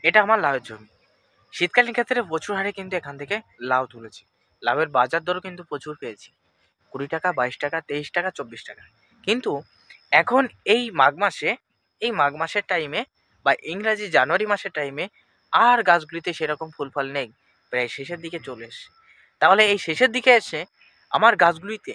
এটা আমার লাউয়ের জমি। শীতকালীন ক্ষেত্রে প্রচুর হারে কিন্তু এখান থেকে লাউ তুলেছি। লাউয়ের বাজার দরও কিন্তু প্রচুর পেয়েছি, 20 টাকা, 22 টাকা, 23 টাকা, 24 টাকা। কিন্তু এখন এই মাঘ মাসের টাইমে বা ইংরাজি জানুয়ারি মাসের টাইমে আর গাছগুলিতে সেরকম ফুল ফল নেই, প্রায় শেষের দিকে চলে এসছে। তাহলে এই শেষের দিকে এসে আমার গাছগুলিতে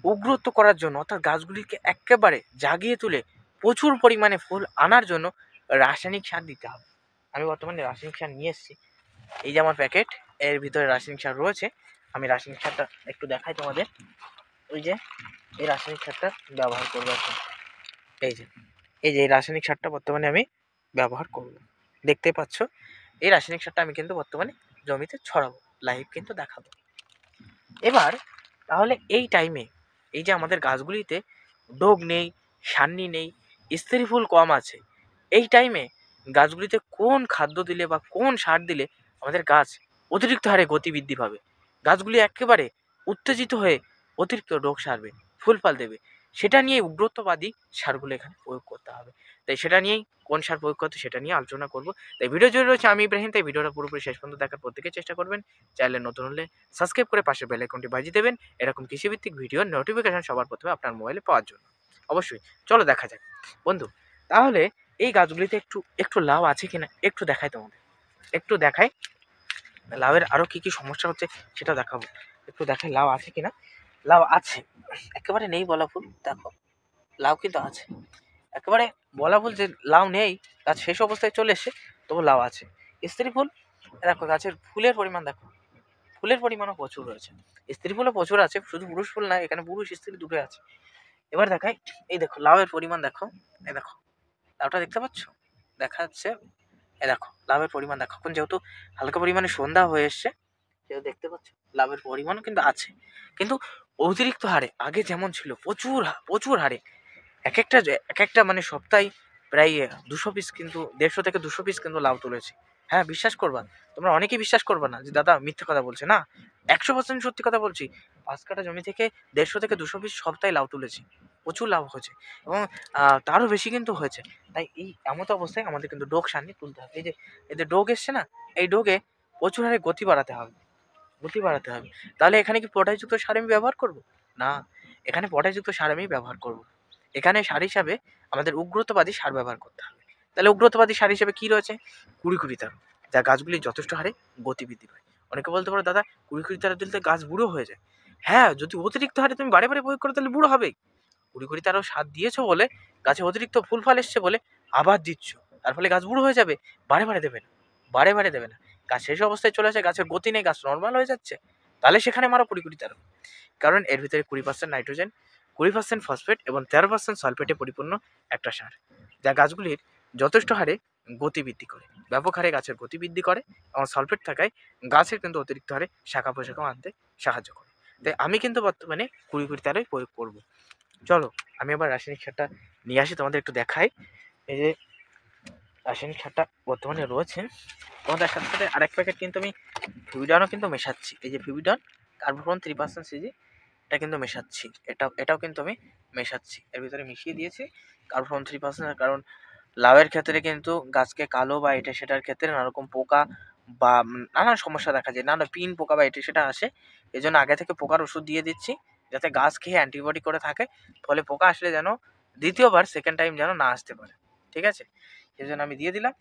উগ্রত্ব করার জন্য, অর্থাৎ গাছগুলিকে একেবারে জাগিয়ে তুলে প্রচুর পরিমাণে ফুল আনার জন্য রাসায়নিক সার দিতে হবে। আমি বর্তমানে রাসায়নিক সার নিয়ে এসেছি। এই যে আমার প্যাকেট, এর ভিতরে রাসায়নিক সার রয়েছে। আমি রাসায়নিক সারটা একটু দেখাই তোমাদের। ওই যে এই রাসায়নিক সারটা ব্যবহার করবো এখন। এই যে এই রাসায়নিক সারটা বর্তমানে আমি ব্যবহার করব, দেখতে পাচ্ছ। এই রাসায়নিক সারটা আমি কিন্তু বর্তমানে জমিতে ছড়াবো, লাইভ কিন্তু দেখাবো। এবার তাহলে এই টাইমে এই যে আমাদের গাছগুলিতে ডোগ নেই, সান্নি নেই, স্ত্রী ফুল কম আছে, এই টাইমে গাছগুলিতে কোন খাদ্য দিলে বা কোন সার দিলে আমাদের গাছ অতিরিক্ত হারে গতিবৃদ্ধি পাবে, গাছগুলি একেবারে উত্তেজিত হয়ে অতিরিক্ত রোগ সারবে, ফুল ফল দেবে, সেটা নিয়ে উগ্রত্ববাদী সারগুলো এখানে প্রয়োগ করতে হবে। তাই সেটা নিয়েই কোন সার প্রয়োগ করতে সেটা নিয়ে আলোচনা করব। তাই ভিডিও জুড়ে রয়েছে আমি ইব্রাহিম। তাই ভিডিওটা পুরোপুরি শেষ পর্যন্ত দেখার প্রত্যেকে চেষ্টা করবেন। চ্যানেলে নতুন হলে সাবস্ক্রাইব করে পাশের বেল আইকনটি বাজিয়ে দেবেন, এরকম কৃষিভিত্তিক ভিডিওর নোটিফিকেশন সবার প্রথমে আপনার মোবাইলে পাওয়ার জন্য। অবশ্যই চলো দেখা যাক বন্ধু। তাহলে এই গাছগুলিতে একটু একটু লাউ আছে কিনা একটু দেখাই তোমাদের, একটু দেখাই। লাউয়ের আরও কী কী সমস্যা হচ্ছে সেটা দেখাবো, একটু দেখাই লাউ আছে কিনা। লাউ আছে, একেবারে নেই বলা ভুল, দেখো লাউ কিন্তু আছে। একেবারে বলা ভুল যে লাউ নেই, গাছ শেষ অবস্থায় চলে এসে, তবু লাউ আছে। স্ত্রী ফুল দেখো, গাছের ফুলের পরিমাণ দেখো, ফুলের পরিমাণও প্রচুর রয়েছে, স্ত্রী ফুলও প্রচুর আছে, শুধু পুরুষ ফুল না, এখানে পুরুষ স্ত্রী দুটোই আছে। এবার দেখাই, এই দেখো লাউয়ের পরিমাণ দেখো, এই দেখো লাউটা দেখতে পাচ্ছ, দেখা যাচ্ছে, এই দেখো লাউয়ের পরিমাণ দেখো। এখন যেহেতু হালকা পরিমাণে সন্ধ্যা হয়ে এসছে, যেহেতু দেখতে পাচ্ছ লাউয়ের পরিমাণও কিন্তু আছে, কিন্তু অতিরিক্ত হারে আগে যেমন ছিল প্রচুর প্রচুর হারে এক একটা মানে সপ্তাহে প্রায় 200 পিস, কিন্তু 150 থেকে 200 পিস কিন্তু লাউ তুলেছি। হ্যাঁ বিশ্বাস করবা, তোমরা অনেকেই বিশ্বাস করবা না যে দাদা মিথ্যে কথা বলছে, না 100% সত্যি কথা বলছি। 5 কাঠা জমি থেকে 150 থেকে 200 পিস সপ্তাহে লাউ তুলেছি, প্রচুর লাভ হয়েছে এবং তারও বেশি কিন্তু হয়েছে। তাই এই এমতো অবস্থায় আমাদের কিন্তু ডোগ সামনে তুলতে হবে। এই যে ডোগ এসছে না, এই ডোগে প্রচুর হারে গতি বাড়াতে হবে, গতি বাড়াতে হবে। তাহলে এখানে কি পটাশযুক্ত সার আমি ব্যবহার করব না, এখানে পটাশযুক্ত সার আমি ব্যবহার করব। এখানে সার হিসাবে আমাদের উগ্রতবাদী সার ব্যবহার করতে হবে। তাহলে উগ্রতবাদী সার হিসেবে কী রয়েছে, কুড়ি তার, যা গাছগুলি যথেষ্ট হারে গতিবৃদ্ধি পায়। অনেকে বলতে পারো দাদা কুড়ি তারা দিলে গাছ বুড়ো হয়ে যায়। হ্যাঁ, যদি অতিরিক্ত হারে তুমি বারে বারে প্রয়োগ করো তাহলে বুড়ো হবেই। কুড়ি তারও সার দিয়েছো বলে, গাছে অতিরিক্ত ফুল ফল এসছে বলে আবার দিচ্ছ, তার ফলে গাছ বুড়ো হয়ে যাবে। বারে বারে দেবে না, বারে বারে দেবে না। গাছ শেষ অবস্থায় চলে আসে, গাছের গতি নেই, গাছ নর্মাল হয়ে যাচ্ছে, তাহলে সেখানে মারো কুড়ি তারও। কারণ এর ভিতরে 20% নাইট্রোজেন, 20% ফসফেট এবং 13% সালফেটে পরিপূর্ণ একটা সার, যা গাছগুলির যথেষ্ট হারে গতিবৃদ্ধি করে, ব্যাপক হারে গাছের গতিবৃদ্ধি করে এবং সালফেট থাকায় গাছের কিন্তু অতিরিক্ত হারে শাখা পোশাখা আনতে সাহায্য করে। তাই আমি কিন্তু বর্তমানে কুড়ি তারই প্রয়োগ করব। চলো আমি আবার রাসায়নিক সারটা নিয়ে আসি, তোমাদের একটু দেখাই। এই যে রাসায়নিক সারটা বর্তমানে রয়েছে, তোমাদের সাথে সাথে আরেক প্যাকেট কিন্তু আমি ফিবিডনও কিন্তু মেশাচ্ছি। এই যে ফিবিডন কার্বোফ্রন 3% সিজি, এটা কিন্তু মেশাচ্ছি, এটাও কিন্তু আমি মেশাচ্ছি, এর ভিতরে মিশিয়ে দিয়েছি কার্বোফ্রন 3%। কারণ লাউয়ের ক্ষেত্রে কিন্তু গাছকে কালো বা এটা সেটার ক্ষেত্রে নানারকম পোকা বা নানান সমস্যা দেখা যায়, নানা পিন পোকা বা এটা সেটা আসে। এই জন্য আগে থেকে পোকার ওষুধ দিয়ে দিচ্ছি, যাতে গাছ খেয়ে অ্যান্টিবডি করে থাকে, ফলে পোকা আসলে যেন দ্বিতীয়বার সেকেন্ড টাইম যেন না আসতে পারে। ঠিক আছে, এই জন্য আমি দিয়ে দিলাম।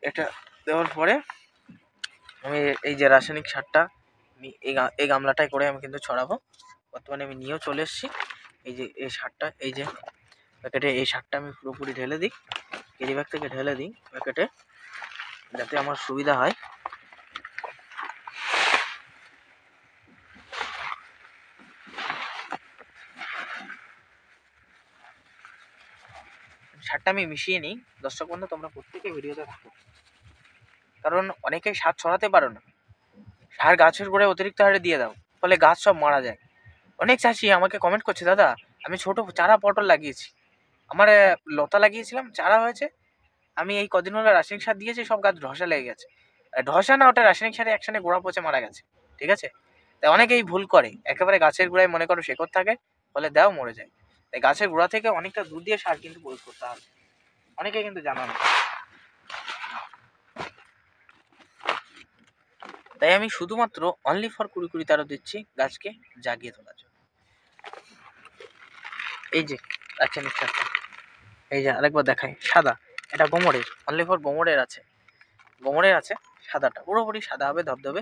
এটা দেওয়ার পরে আমি এই যে রাসায়নিক সারটা আমি এই গামলাটায় করে আমি কিন্তু ছড়াবো। বর্তমানে আমি নিয়েও চলে এসেছি। এই যে এই সারটা, এই যে প্যাকেটে এই সারটা আমি পুরোপুরি ঢেলে দিই, ক্যারি ব্যাগ থেকে ঢেলে দিই প্যাকেটে, যাতে আমার সুবিধা হয়। সারটা আমি মিশিয়ে নিই। দর্শক বন্ধু, তোমরা প্রত্যেকে ভিডিওতে থাকো, কারণ অনেকেই সার ছড়াতে পারো না, সার গাছের গোড়ায় অতিরিক্ত হারে দিয়ে দাও, ফলে গাছ সব মারা যায়। অনেক চাষি আমাকে কমেন্ট করছে, দাদা আমি ছোট চারা পটল লাগিয়েছি, আমার লতা লাগিয়েছিলাম, চারা হয়েছে, আমি এই কদিন হলো রাসায়নিক সার দিয়েছি, সব গাছ ধসা লেগে গেছে। ধসা না, ওটা রাসায়নিক সারে একসাথে গোড়া পচে মারা গেছে। ঠিক আছে, তাই অনেকেই ভুল করে, একেবারে গাছের গোড়ায় মনে করো শেকড় থাকে, ফলে দেও মরে যায়। তাই গাছের গোড়া থেকে অনেকটা দূর দিয়ে সার কিন্তু প্রয়োগ করতে হবে, অনেকে কিন্তু জানো না। তাই আমি শুধুমাত্র অনলি ফর 20 তারা দিচ্ছি গাছকে জাগিয়ে তোলার জন্য। এই যে রাসায়নিক সারটা, এই যে আরেকবার দেখাই, সাদা, এটা গোমরের, অনলি ফর গোমরের আছে, গোমরের আছে সাদাটা, পুরোপুরি সাদা হবে ধবধবে।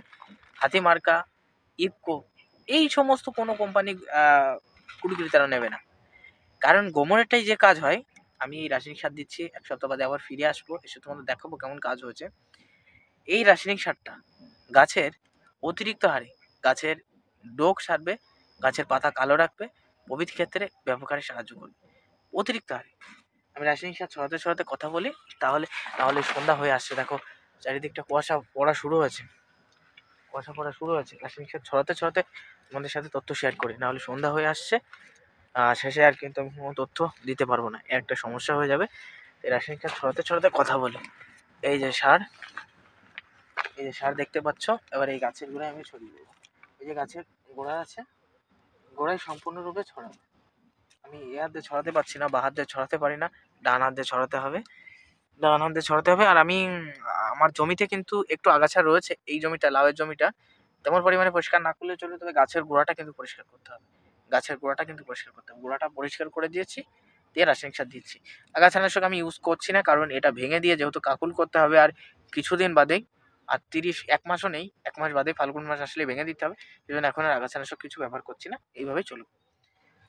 হাতি মার্কা, ইফকো, এই সমস্ত কোনো কোম্পানি 20 তারা নেবে না, কারণ গোমরেরটাই যে কাজ হয়। আমি এই রাসায়নিক সার দিচ্ছি, 1 সপ্তাহ বাদে আবার ফিরে আসবো, এসে তোমাদের দেখাবো কেমন কাজ হয়েছে। এই রাসায়নিক সারটা গাছের অতিরিক্ত হারে গাছের ডোক সারবে, গাছের পাতা কালো রাখবে, প্রভৃতি ক্ষেত্রে ব্যবহারে সাহায্য করবে অতিরিক্ত হারে। আমি রাসায়নিক সার ছড়াতে ছড়াতে কথা বলি, তাহলে সন্ধ্যা হয়ে আসছে, দেখো চারিদিকটা কুয়াশা পড়া শুরু হয়েছে, রাসায়নিক সার ছড়াতে ছড়াতে তোমাদের সাথে তথ্য শেয়ার করি, নাহলে সন্ধ্যা হয়ে আসছে, শেষে আর কিন্তু আমি কোনো তথ্য দিতে পারবো না, একটা সমস্যা হয়ে যাবে। এই রাসায়নিক সার ছড়াতে ছড়াতে কথা বলি। এই যে সার দেখতে পাচ্ছ, এবার এই গাছের গোড়ায় আমি ছড়িয়ে দেবো। এই যে গাছের গোড়া আছে, গোড়ায় সম্পূর্ণরূপে ছড়াবো। আমি এ হাত দিয়ে ছড়াতে পারছি না, বা হাত দিয়ে ছড়াতে পারি না, ডান হাত দিয়ে ছড়াতে হবে, আর আমি আমার জমিতে কিন্তু একটু আগাছা রয়েছে, এই জমিটা লাউয়ের জমিটা তেমন পরিমাণে পরিষ্কার না করলে চলবে, তবে গাছের গোড়াটা কিন্তু পরিষ্কার করতে হবে, গোড়াটা পরিষ্কার করে দিয়েছি, দিয়ে রাসায়নিক সার দিচ্ছি। আগাছানাশক আমি ইউজ করছি না, কারণ এটা ভেঙে দিয়ে যেহেতু কাকুল করতে হবে, আর কিছুদিন বাদেই, আর 1 মাসও নেই, 1 মাস বাদে ফাল্গুন মাস আসলে ভেঙে দিতে হবে, সেই জন্য এখন আর আগাছানাশক কিছু ব্যবহার করছি না, এইভাবেই চলবে।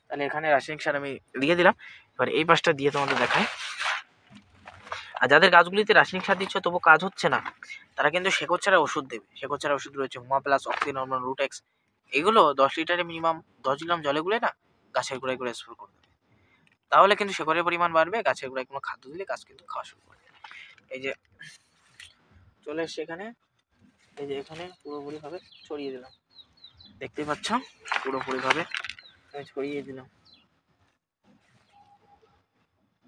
তাহলে এখানে রাসায়নিক সার আমি দিয়ে দিলাম, এবার এই পাশটা দিয়ে তোমাদের দেখাই। আর যাদের গাছগুলিতে রাসায়নিক সার দিচ্ছে তবু কাজ হচ্ছে না, তারা কিন্তু শেকড় ছাড়া ওষুধ দেবে। শেকড় ছাড়া ওষুধ রয়েছে হুমা প্লাস, অক্সিনর্মাল, রুটেক্স, এগুলো 10 লিটারে মিনিমাম 10 গ্রাম জলে গুলে না গাছের গোড়ায় করে স্প্রে করে দেবে, তাহলে কিন্তু শেকড়ের পরিমাণ বাড়বে, গাছের গোড়ায় কোনো খাদ্য দিলে গাছ কিন্তু খাওয়া শুরু করবে। এই যে চলে এসছে এখানে, এই যে এখানে পুরোপুরিভাবে ছড়িয়ে দিলাম, দেখতেই পাচ্ছ পুরোপুরিভাবে আমি ছড়িয়ে দিলাম।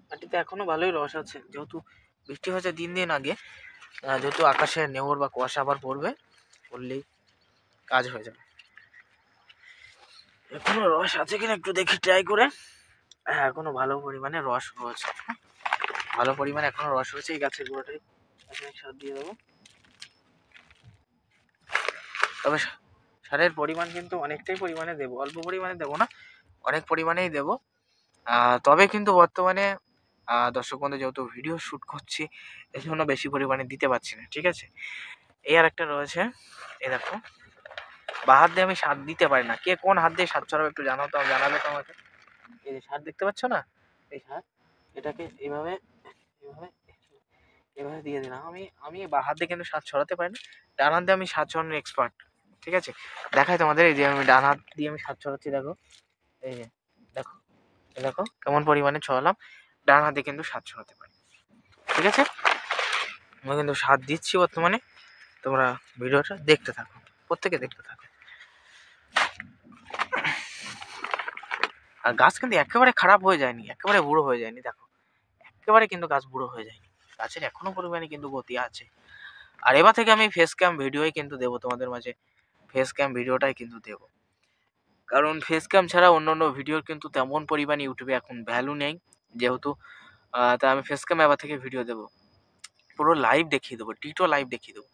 মাটিতে এখনো ভালোই রস আছে, যেহেতু বৃষ্টি হয়েছে দিন আগে, যেহেতু আকাশে নেউর বা কুয়াশা আবার পড়লেই কাজ হয়ে যাবে। এখনো রস আছে কিনা একটু দেখি ট্রাই করে। হ্যাঁ, এখনো ভালো পরিমাণে রস রয়েছে, ভালো পরিমাণে এখনো রস রয়েছে। এই গাছের গোড়াটাই সার দিয়ে দেবো, তবে সারের পরিমাণ কিন্তু অনেকটাই পরিমাণে দেবো, অল্প পরিমাণে দেবো না, অনেক পরিমাণেই দেবো। তবে কিন্তু বর্তমানে দর্শক বন্ধু যেহেতু ভিডিও শ্যুট করছি, এই জন্য বেশি পরিমাণে দিতে পারছি না, ঠিক আছে। এই আর একটা রয়েছে, এই দেখো, বা হাত দিয়ে আমি সার দিতে পারি না, কে কোন হাত দিয়ে সার ছড়াবে একটু জানাবে তো আমাকে। এই যে সার দেখতে পাচ্ছ না, এই সার, এটাকে এইভাবে দিয়ে দিলাম। আমি বা হাত দিয়ে কিন্তু সার ছড়াতে পারি না, ডান হাত দিয়ে আমি সার ছড়ানোর এক্সপার্ট, ঠিক আছে। দেখাই তোমাদের, এই যে আমি ডান হাত দিয়ে আমি সার ছড়াচ্ছি, দেখো, এই যে দেখো কেমন পরিমাণে ছড়ালাম, ডান হাতে কিন্তু সার ছড়াতে পারি, ঠিক আছে। আমি কিন্তু সার দিচ্ছি বর্তমানে, তোমরা ভিডিওটা দেখতে থাকো, প্রত্যেকে দেখতে থাকো। আর গাছ কিন্তু একেবারে খারাপ হয়ে যায়নি, একেবারে বুড়ো হয়ে যায়নি, দেখো একেবারে কিন্তু গাছ বুড়ো হয়ে যায়নি, গাছের এখনো পরিমাণে কিন্তু গতি আছে। আর এবার থেকে আমি ফেস ক্যাম ভিডিওই কিন্তু দেবো তোমাদের মাঝে, ফেস ক্যাম ভিডিওটাই কিন্তু দেবো, কারণ ফেস ক্যাম ছাড়া অন্য ভিডিওর কিন্তু তেমন পরিমাণে ইউটিউবে এখন ভ্যালু নেই, যেহেতু তা আমি ফেস ক্যাম এবার থেকে ভিডিও দেবো, পুরো লাইভ দেখিয়ে দেবো, টিটো লাইভ দেখিয়ে দেবো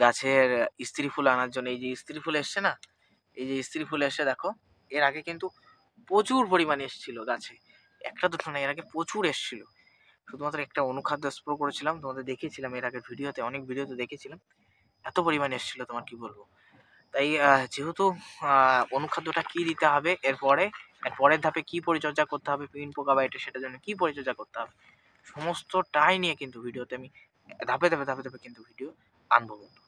গাছের স্ত্রী ফুল আনার জন্য। এই যে স্ত্রী ফুল এসছে না, এই যে স্ত্রী ফুল এসে দেখো, এর আগে কিন্তু প্রচুর পরিমাণে এসেছিল গাছে, একটা দুটো না, এর আগে প্রচুর এসেছিল। শুধুমাত্র একটা অনুখাদ্য স্প্রে করেছিলাম, তোমাদের দেখিয়েছিলাম এর আগের ভিডিওতে, অনেক ভিডিওতে দেখেছিলাম, এত পরিমাণে এসেছিল তোমার কি বলবো। তাই যেহেতু অনুখাদ্যটা কি দিতে হবে, এর পরের ধাপে কি পরিচর্যা করতে হবে, পিন পোকা বা এটা সেটার জন্য কি পরিচর্যা করতে হবে, সমস্তটাই নিয়ে কিন্তু ভিডিওতে আমি ধাপে ধাপে কিন্তু ভিডিও আনবো বন্ধু।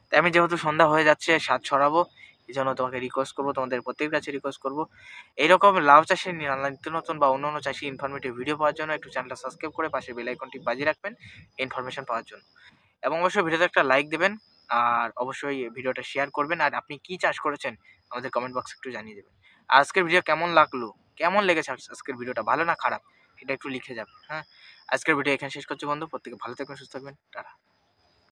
তাই আমি যেহেতু সন্ধ্যা হয়ে যাচ্ছে, সার ছড়াবো, এই জন্য তোমাকে রিকোয়েস্ট করবো, তোমাদের প্রত্যেকের কাছে রিকোয়েস্ট করবো, এইরকম লাউ চাষের নিত্য নতুন বা অন্য চাষি ইনফরমেটিভ ভিডিও পাওয়ার জন্য একটু চ্যানেলটা সাবস্ক্রাইব করে পাশে বেল আইকনটি বাজিয়ে রাখবেন ইনফরমেশন পাওয়ার জন্য, এবং অবশ্যই ভিডিওতে একটা লাইক দেবেন, আর অবশ্যই ভিডিওটা শেয়ার করবেন, আর আপনি কি চাষ করেছেন আমাদের কমেন্ট বক্সে একটু জানিয়ে দেবেন। আজকের ভিডিও কেমন লেগেছে আজকের ভিডিওটা, ভালো না খারাপ, সেটা একটু লিখে যাবে। হ্যাঁ, আজকের ভিডিও এখানে শেষ করছি বন্ধু, প্রত্যেকে ভালো থাকবেন, সুস্থ থাকবেন, টাটা।